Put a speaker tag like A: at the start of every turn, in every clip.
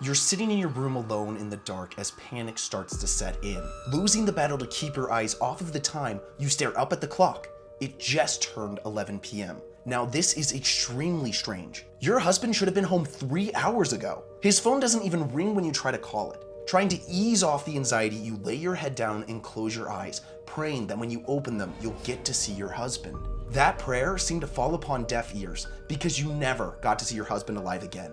A: You're sitting in your room alone in the dark as panic starts to set in. Losing the battle to keep your eyes off of the time, you stare up at the clock. It just turned 11 p.m. Now this is extremely strange. Your husband should have been home 3 hours ago. His phone doesn't even ring when you try to call it. Trying to ease off the anxiety, you lay your head down and close your eyes, praying that when you open them, you'll get to see your husband. That prayer seemed to fall upon deaf ears because you never got to see your husband alive again.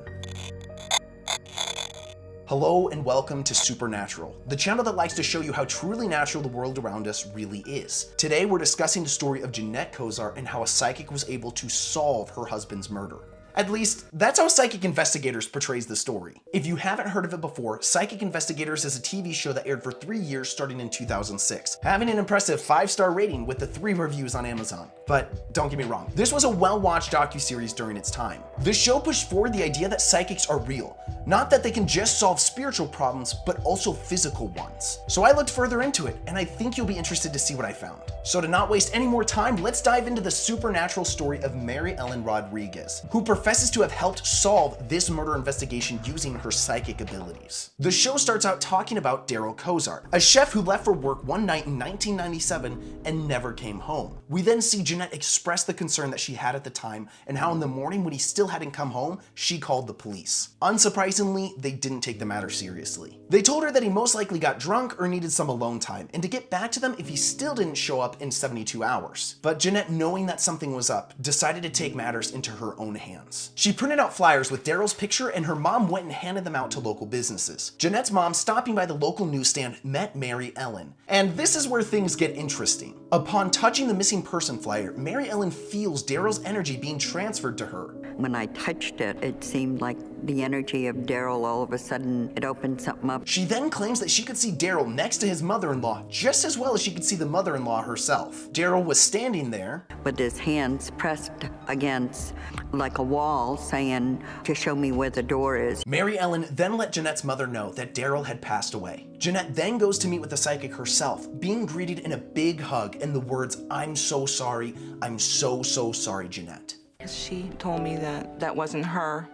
A: Hello and welcome to Supernatural, the channel that likes to show you how truly natural the world around us really is. Today we're discussing the story of Jeanette Kozar and how a psychic was able to solve her husband's murder. At least, that's how Psychic Investigators portrays the story. If you haven't heard of it before, Psychic Investigators is a TV show that aired for 3 years starting in 2006, having an impressive 5-star rating with the 3 reviews on Amazon. But don't get me wrong, this was a well-watched docuseries during its time. The show pushed forward the idea that psychics are real, not that they can just solve spiritual problems, but also physical ones. So I looked further into it, and I think you'll be interested to see what I found. So to not waste any more time, let's dive into the supernatural story of Mary Ellen Rodrigues, who professes to have helped solve this murder investigation using her psychic abilities. The show starts out talking about Daryl Kozar, a chef who left for work one night in 1997 and never came home. We then see Jeanette express the concern that she had at the time and how in the morning when he still hadn't come home, she called the police. Unsurprisingly, they didn't take the matter seriously. They told her that he most likely got drunk or needed some alone time and to get back to them if he still didn't show up in 72 hours. But Jeanette, knowing that something was up, decided to take matters into her own hands. She printed out flyers with Daryl's picture and her mom went and handed them out to local businesses. Jeanette's mom, stopping by the local newsstand, met Mary Ellen. And this is where things get interesting. Upon touching the missing person flyer, Mary Ellen feels Daryl's energy being transferred to her.
B: When I touched it, it seemed like the energy of Daryl, all of a sudden, it opened something up.
A: She then claims that she could see Daryl next to his mother-in-law just as well as she could see the mother-in-law herself. Daryl was standing there
B: with his hands pressed against like a wall saying to show me where the door is.
A: Mary Ellen then let Jeanette's mother know that Daryl had passed away. Jeanette then goes to meet with the psychic herself, being greeted in a big hug and the words, "I'm so sorry, I'm so sorry, Jeanette."
C: She told me that that wasn't her,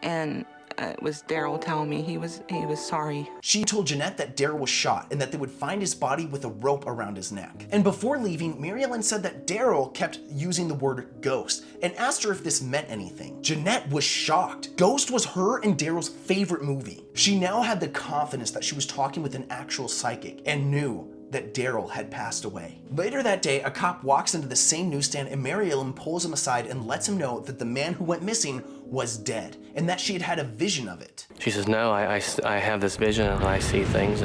C: and it was Daryl telling me he was sorry.
A: She told Jeanette that Daryl was shot and that they would find his body with a rope around his neck. And before leaving, Mary Ellen said that Daryl kept using the word ghost and asked her if this meant anything. Jeanette was shocked. Ghost was her and Daryl's favorite movie. She now had the confidence that she was talking with an actual psychic and knew that Daryl had passed away. Later that day, a cop walks into the same newsstand and Mary Ellen pulls him aside and lets him know that the man who went missing was dead and that she had had a vision of it.
D: She says, no, I have this vision and I see things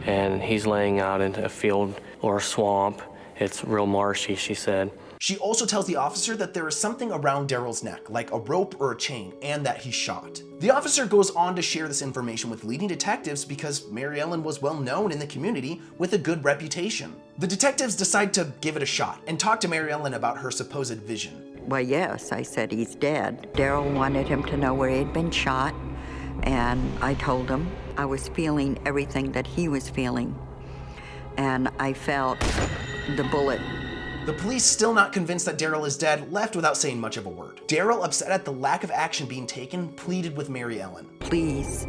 D: and he's laying out into a field or a swamp. It's real marshy, she said.
A: She also tells the officer that there is something around Daryl's neck, like a rope or a chain, and that he's shot. The officer goes on to share this information with leading detectives because Mary Ellen was well known in the community with a good reputation. The detectives decide to give it a shot and talk to Mary Ellen about her supposed vision.
B: Well, yes, I said he's dead. Daryl wanted him to know where he'd been shot, and I told him I was feeling everything that he was feeling, and I felt the bullet.
A: The police, still not convinced that Daryl is dead, left without saying much of a word. Daryl, upset at the lack of action being taken, pleaded with Mary Ellen.
B: Please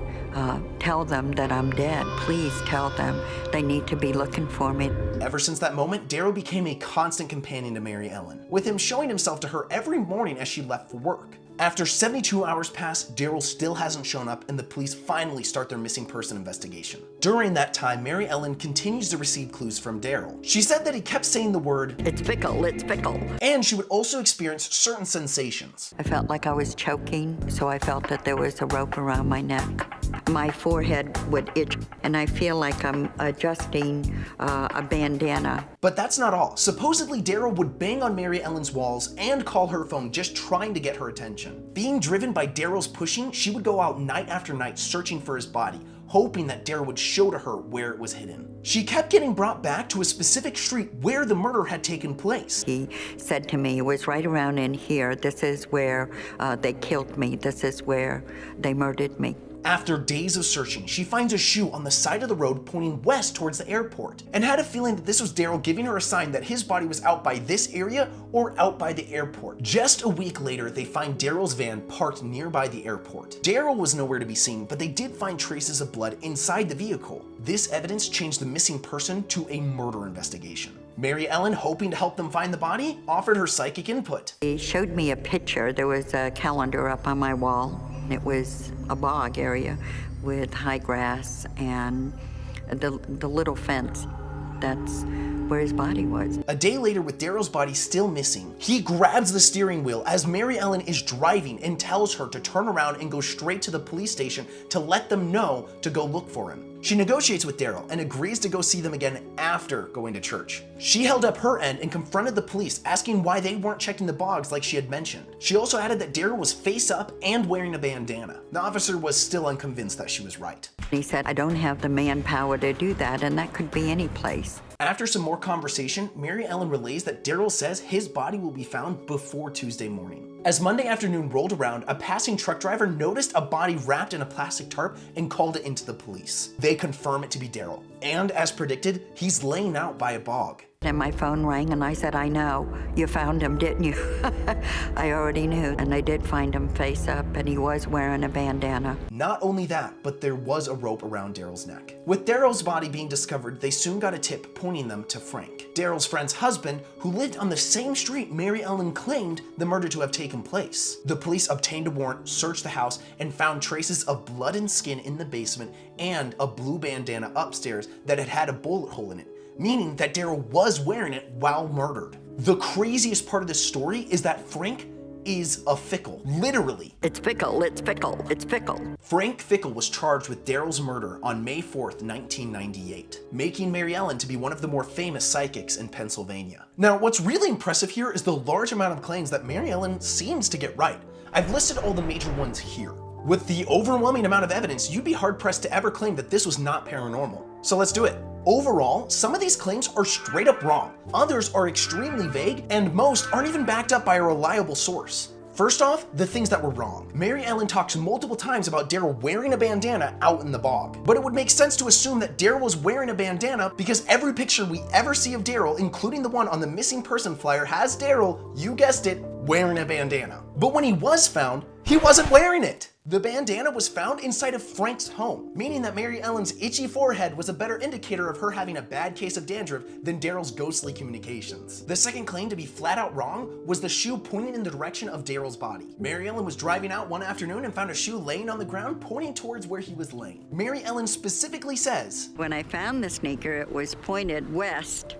B: tell them that I'm dead. Please tell them they need to be looking for me.
A: Ever since that moment, Daryl became a constant companion to Mary Ellen, with him showing himself to her every morning as she left for work. After 72 hours pass, Daryl still hasn't shown up and the police finally start their missing person investigation. During that time, Mary Ellen continues to receive clues from Daryl. She said that he kept saying the word,
B: "It's Fickle, it's Fickle."
A: And she would also experience certain sensations.
B: I felt like I was choking, so I felt that there was a rope around my neck. My forehead would itch, and I feel like I'm adjusting a bandana.
A: But that's not all. Supposedly, Daryl would bang on Mary Ellen's walls and call her phone just trying to get her attention. Being driven by Daryl's pushing, she would go out night after night searching for his body, hoping that Daryl would show to her where it was hidden. She kept getting brought back to a specific street where the murder had taken place.
B: He said to me, it was right around in here. This is where they killed me. This is where they murdered me.
A: After days of searching, she finds a shoe on the side of the road pointing west towards the airport, and had a feeling that this was Daryl giving her a sign that his body was out by this area or out by the airport. Just a week later, they find Daryl's van parked nearby the airport. Daryl was nowhere to be seen, but they did find traces of blood inside the vehicle. This evidence changed the missing person to a murder investigation. Mary Ellen, hoping to help them find the body, offered her psychic input.
B: He showed me a picture. There was a calendar up on my wall. It was a bog area with high grass and the little fence. That's where his body was.
A: A day later, with Daryl's body still missing, he grabs the steering wheel as Mary Ellen is driving and tells her to turn around and go straight to the police station to let them know to go look for him. She negotiates with Daryl and agrees to go see them again after going to church. She held up her end and confronted the police, asking why they weren't checking the bogs like she had mentioned. She also added that Daryl was face up and wearing a bandana. The officer was still unconvinced that she was right.
B: He said, I don't have the manpower to do that, and that could be any place.
A: After some more conversation, Mary Ellen relays that Daryl says his body will be found before Tuesday morning. As Monday afternoon rolled around, a passing truck driver noticed a body wrapped in a plastic tarp and called it into the police. They confirm it to be Daryl, and as predicted, he's laying out by a bog.
B: And my phone rang and I said, I know. You found him, didn't you? I already knew. And they did find him face up, and he was wearing a bandana.
A: Not only that, but there was a rope around Daryl's neck. With Daryl's body being discovered, they soon got a tip pointing them to Frank, Daryl's friend's husband, who lived on the same street Mary Ellen claimed the murder to have taken place. The police obtained a warrant, searched the house, and found traces of blood and skin in the basement and a blue bandana upstairs that had had a bullet hole in it, meaning that Daryl was wearing it while murdered. The craziest part of this story is that Frank is a Fickle, literally.
B: It's Fickle, it's Fickle, it's Fickle.
A: Frank Fickle was charged with Daryl's murder on May 4th, 1998, making Mary Ellen to be one of the more famous psychics in Pennsylvania. Now, what's really impressive here is the large amount of claims that Mary Ellen seems to get right. I've listed all the major ones here. With the overwhelming amount of evidence, you'd be hard-pressed to ever claim that this was not paranormal. So let's do it. Overall, some of these claims are straight up wrong, others are extremely vague, and most aren't even backed up by a reliable source. First off, the things that were wrong. Mary Ellen talks multiple times about Daryl wearing a bandana out in the bog, but it would make sense to assume that Daryl was wearing a bandana because every picture we ever see of Daryl, including the one on the missing person flyer, has Daryl, you guessed it, wearing a bandana. But when he was found, he wasn't wearing it. The bandana was found inside of Frank's home, meaning that Mary Ellen's itchy forehead was a better indicator of her having a bad case of dandruff than Daryl's ghostly communications. The second claim to be flat out wrong was the shoe pointing in the direction of Daryl's body. Mary Ellen was driving out one afternoon and found a shoe laying on the ground pointing towards where he was laying. Mary Ellen specifically says,
B: When I found the sneaker, it was pointed west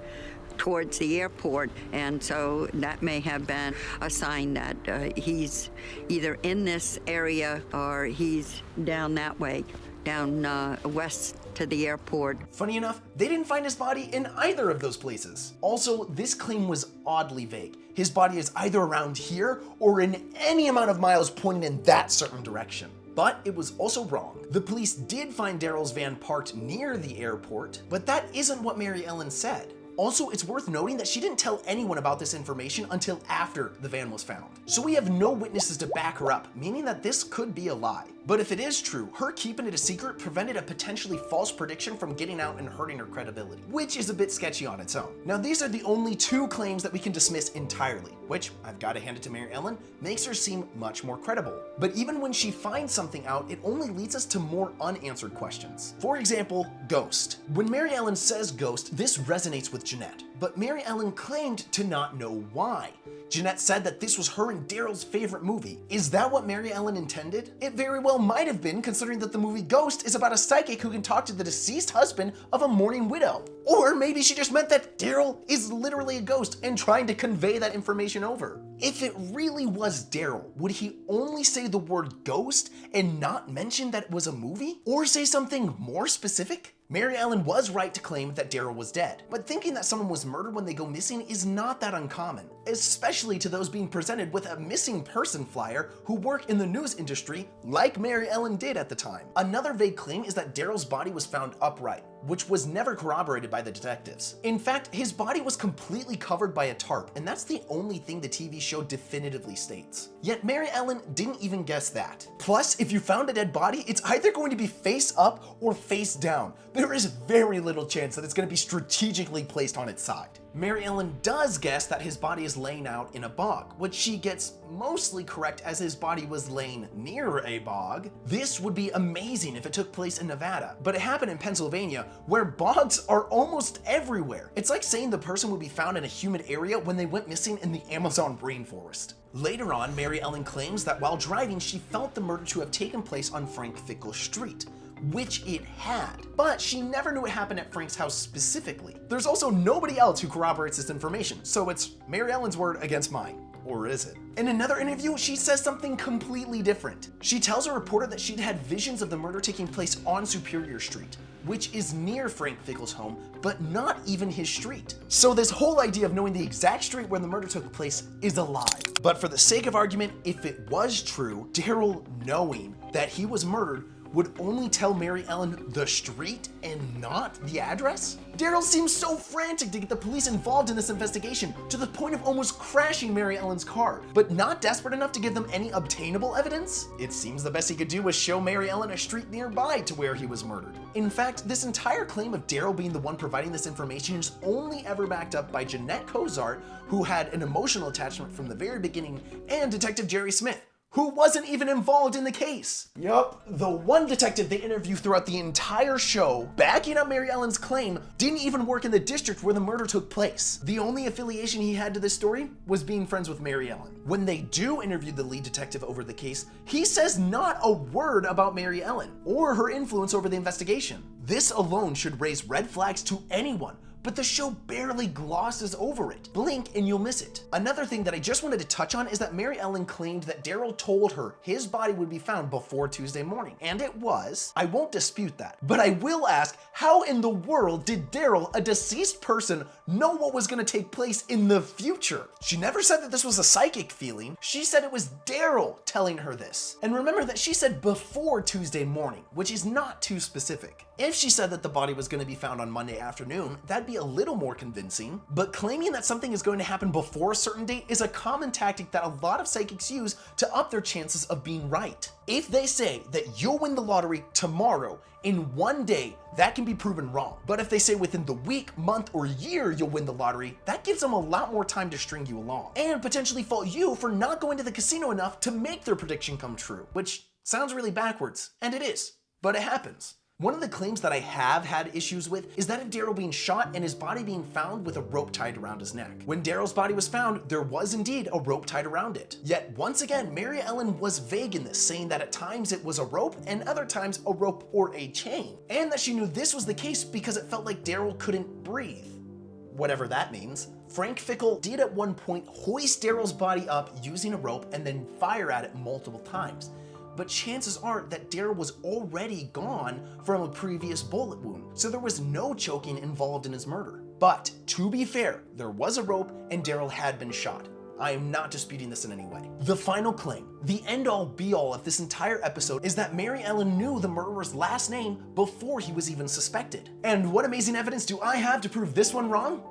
B: towards the airport, and so that may have been a sign that he's either in this area or he's down that way, down west to the airport.
A: Funny enough, they didn't find his body in either of those places. Also, this claim was oddly vague. His body is either around here or in any amount of miles pointing in that certain direction. But it was also wrong. The police did find Daryl's van parked near the airport, but that isn't what Mary Ellen said. Also, it's worth noting that she didn't tell anyone about this information until after the van was found. So we have no witnesses to back her up, meaning that this could be a lie. But if it is true, her keeping it a secret prevented a potentially false prediction from getting out and hurting her credibility, which is a bit sketchy on its own. Now, these are the only two claims that we can dismiss entirely, which, I've got to hand it to Mary Ellen, makes her seem much more credible. But even when she finds something out, it only leads us to more unanswered questions. For example, ghost. When Mary Ellen says ghost, this resonates with Jeanette, but Mary Ellen claimed to not know why. Jeanette said that this was her and Daryl's favorite movie. Is that what Mary Ellen intended? It very well might have been, considering that the movie Ghost is about a psychic who can talk to the deceased husband of a mourning widow. Or maybe she just meant that Daryl is literally a ghost and trying to convey that information over. If it really was Daryl, would he only say the word ghost and not mention that it was a movie? Or say something more specific? Mary Ellen was right to claim that Daryl was dead, but thinking that someone was murdered when they go missing is not that uncommon, especially to those being presented with a missing person flyer who work in the news industry like Mary Ellen did at the time. Another vague claim is that Daryl's body was found upright. which was never corroborated by the detectives. In fact, his body was completely covered by a tarp, and that's the only thing the TV show definitively states. Yet Mary Ellen didn't even guess that. Plus, if you found a dead body, it's either going to be face up or face down. There is very little chance that it's going to be strategically placed on its side. Mary Ellen does guess that his body is laying out in a bog, which she gets mostly correct as his body was laying near a bog. This would be amazing if it took place in Nevada, but it happened in Pennsylvania, where bogs are almost everywhere. It's like saying the person would be found in a humid area when they went missing in the Amazon rainforest. Later on, Mary Ellen claims that while driving, she felt the murder to have taken place on Frank Fickle Street, which it had, but she never knew it happened at Frank's house specifically. There's also nobody else who corroborates this information, so it's Mary Ellen's word against mine. Or is it? In another interview, she says something completely different. She tells a reporter that she'd had visions of the murder taking place on Superior Street, which is near Frank Fickle's home, but not even his street. So this whole idea of knowing the exact street where the murder took place is a lie. But for the sake of argument, if it was true, Daryl knowing that he was murdered would only tell Mary Ellen the street and not the address? Daryl seems so frantic to get the police involved in this investigation to the point of almost crashing Mary Ellen's car, but not desperate enough to give them any obtainable evidence? It seems the best he could do was show Mary Ellen a street nearby to where he was murdered. In fact, this entire claim of Daryl being the one providing this information is only ever backed up by Jeanette Cozart, who had an emotional attachment from the very beginning, and Detective Jerry Smith, who wasn't even involved in the case. Yup, the one detective they interviewed throughout the entire show, backing up Mary Ellen's claim, didn't even work in the district where the murder took place. The only affiliation he had to this story was being friends with Mary Ellen. When they do interview the lead detective over the case, he says not a word about Mary Ellen or her influence over the investigation. This alone should raise red flags to anyone, but the show barely glosses over it. Blink and you'll miss it. Another thing that I just wanted to touch on is that Mary Ellen claimed that Daryl told her his body would be found before Tuesday morning, and it was. I won't dispute that, but I will ask, how in the world did Daryl, a deceased person, know what was gonna take place in the future? She never said that this was a psychic feeling. She said it was Daryl telling her this. And remember that she said before Tuesday morning, which is not too specific. If she said that the body was gonna be found on Monday afternoon, that'd be a little more convincing, but claiming that something is going to happen before a certain date is a common tactic that a lot of psychics use to up their chances of being right. If they say that you'll win the lottery tomorrow, in one day, that can be proven wrong. But if they say within the week, month, or year you'll win the lottery, that gives them a lot more time to string you along and potentially fault you for not going to the casino enough to make their prediction come true, which sounds really backwards, and it is, but it happens. One of the claims that I have had issues with is that of Daryl being shot and his body being found with a rope tied around his neck. When Daryl's body was found, there was indeed a rope tied around it. Yet once again, Mary Ellen was vague in this, saying that at times it was a rope and other times a rope or a chain, and that she knew this was the case because it felt like Daryl couldn't breathe. Whatever that means. Frank Fickle did at one point hoist Daryl's body up using a rope and then fire at it multiple times. But chances are that Daryl was already gone from a previous bullet wound, so there was no choking involved in his murder. But to be fair, there was a rope and Daryl had been shot. I am not disputing this in any way. The final claim, the end-all be-all of this entire episode, is that Mary Ellen knew the murderer's last name before he was even suspected. And what amazing evidence do I have to prove this one wrong?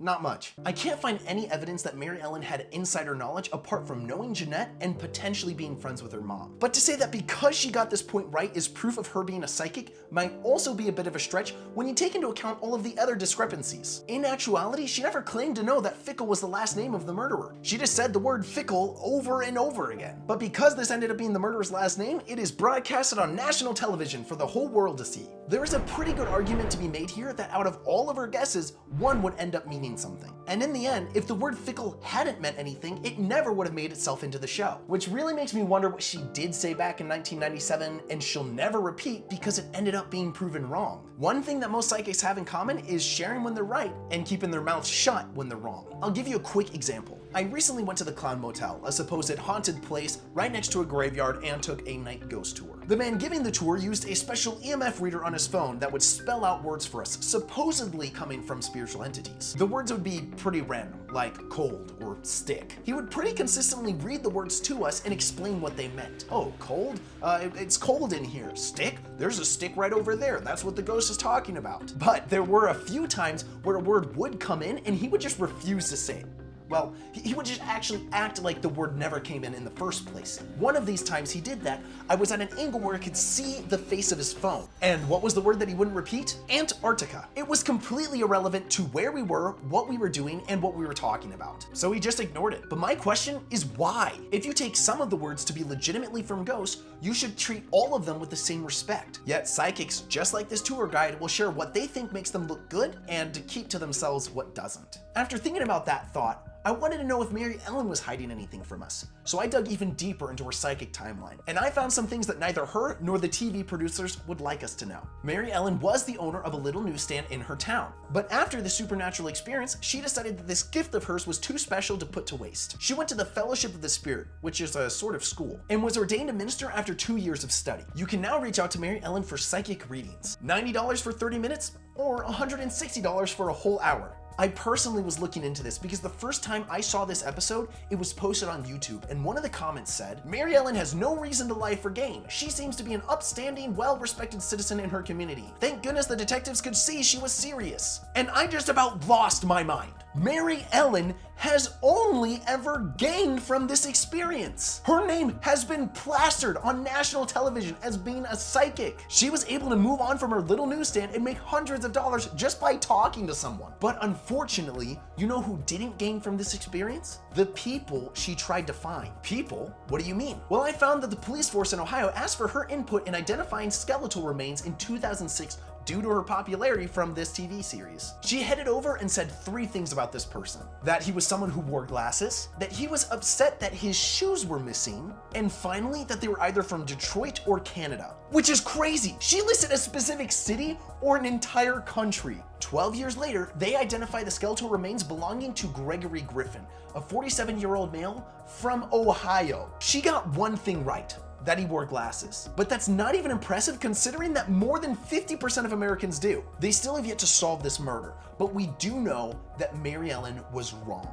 A: Not much. I can't find any evidence that Mary Ellen had insider knowledge apart from knowing Jeanette and potentially being friends with her mom. But to say that because she got this point right is proof of her being a psychic might also be a bit of a stretch when you take into account all of the other discrepancies. In actuality, she never claimed to know that Fickle was the last name of the murderer. She just said the word Fickle over and over again. But because this ended up being the murderer's last name, it is broadcasted on national television for the whole world to see. There is a pretty good argument to be made here that out of all of her guesses, one would end up meaning something. And in the end, if the word Fickle hadn't meant anything, it never would have made itself into the show, which really makes me wonder what she did say back in 1997 and she'll never repeat because it ended up being proven wrong. One thing that most psychics have in common is sharing when they're right and keeping their mouths shut when they're wrong. I'll give you a quick example. I recently went to the Clown Motel, a supposed haunted place right next to a graveyard, and took a night ghost tour. The man giving the tour used a special EMF reader on his phone that would spell out words for us, supposedly coming from spiritual entities. The words words would be pretty random, like cold or stick. He would pretty consistently read the words to us and explain what they meant. Oh, cold? It's cold in here. Stick? There's a stick right over there. That's what the ghost is talking about. But there were a few times where a word would come in and he would just refuse to say it. Well, he would just actually act like the word never came in the first place. One of these times he did that, I was at an angle where I could see the face of his phone. And what was the word that he wouldn't repeat? Antarctica. It was completely irrelevant to where we were, what we were doing, and what we were talking about. So he just ignored it. But my question is why? If you take some of the words to be legitimately from ghosts, you should treat all of them with the same respect. Yet psychics, just like this tour guide, will share what they think makes them look good and keep to themselves what doesn't. After thinking about that thought, I wanted to know if Mary Ellen was hiding anything from us, so I dug even deeper into her psychic timeline, and I found some things that neither her nor the TV producers would like us to know. Mary Ellen was the owner of a little newsstand in her town, but after the supernatural experience, she decided that this gift of hers was too special to put to waste. She went to the Fellowship of the Spirit, which is a sort of school, and was ordained a minister after 2 years of study. You can now reach out to Mary Ellen for psychic readings, $90 for 30 minutes or $160 for a whole hour. I personally was looking into this because the first time I saw this episode, it was posted on YouTube, and one of the comments said, Mary Ellen has no reason to lie for gain. She seems to be an upstanding, well-respected citizen in her community. Thank goodness the detectives could see she was serious. And I just about lost my mind. Mary Ellen has only ever gained from this experience. Her name has been plastered on national television as being a psychic. She was able to move on from her little newsstand and make hundreds of dollars just by talking to someone. But unfortunately, you know who didn't gain from this experience? The people she tried to find. People? What do you mean? Well, I found that the police force in Ohio asked for her input in identifying skeletal remains in 2006 due to her popularity from this TV series. She headed over and said 3 things about this person: that he was someone who wore glasses, that he was upset that his shoes were missing, and finally that they were either from Detroit or Canada. Which is crazy. She listed a specific city or an entire country. 12 years later, they identify the skeletal remains belonging to Gregory Griffin, a 47-year-old male from Ohio. She got one thing right: that he wore glasses. But that's not even impressive considering that more than 50% of Americans do. They still have yet to solve this murder, but we do know that Mary Ellen was wrong.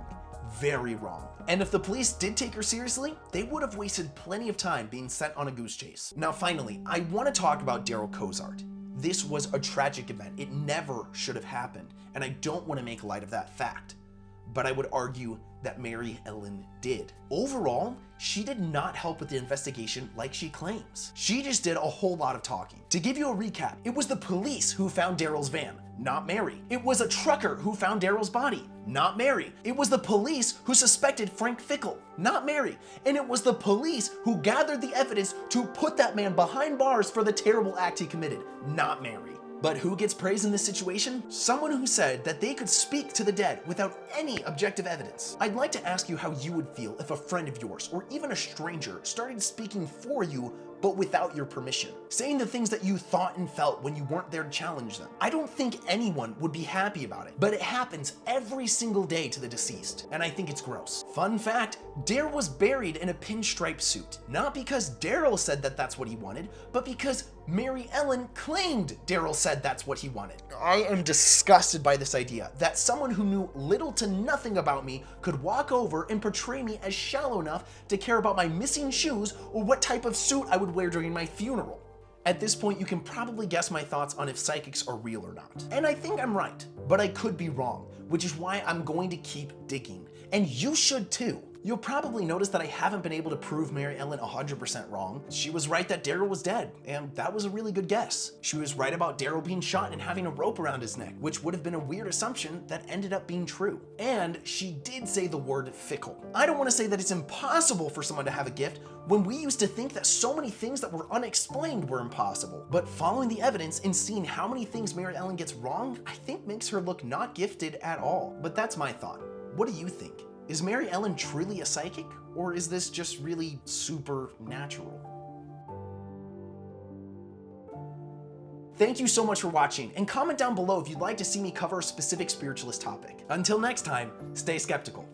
A: Very wrong. And if the police did take her seriously, they would have wasted plenty of time being sent on a goose chase. Now finally, I want to talk about Daryl Cozart. This was a tragic event. It never should have happened, and I don't want to make light of that fact. But I would argue that Mary Ellen did. Overall, she did not help with the investigation like she claims. She just did a whole lot of talking. To give you a recap, it was the police who found Daryl's van, not Mary. It was a trucker who found Daryl's body, not Mary. It was the police who suspected Frank Fickle, not Mary. And it was the police who gathered the evidence to put that man behind bars for the terrible act he committed, not Mary. But who gets praise in this situation? Someone who said that they could speak to the dead without any objective evidence. I'd like to ask you how you would feel if a friend of yours, or even a stranger, started speaking for you but without your permission, saying the things that you thought and felt when you weren't there to challenge them. I don't think anyone would be happy about it, but it happens every single day to the deceased, and I think it's gross. Fun fact, Daryl was buried in a pinstripe suit, not because Daryl said that that's what he wanted, but because Mary Ellen claimed Daryl said that's what he wanted. I am disgusted by this idea that someone who knew little to nothing about me could walk over and portray me as shallow enough to care about my missing shoes or what type of suit I would wear during my funeral. At this point, you can probably guess my thoughts on if psychics are real or not. And I think I'm right, but I could be wrong, which is why I'm going to keep digging. And you should too. You'll probably notice that I haven't been able to prove Mary Ellen 100% wrong. She was right that Daryl was dead, and that was a really good guess. She was right about Daryl being shot and having a rope around his neck, which would have been a weird assumption that ended up being true. And she did say the word fickle. I don't want to say that it's impossible for someone to have a gift when we used to think that so many things that were unexplained were impossible. But following the evidence and seeing how many things Mary Ellen gets wrong, I think makes her look not gifted at all. But that's my thought. What do you think? Is Mary Ellen truly a psychic, or is this just really supernatural? Thank you so much for watching, and comment down below if you'd like to see me cover a specific spiritualist topic. Until next time, stay skeptical.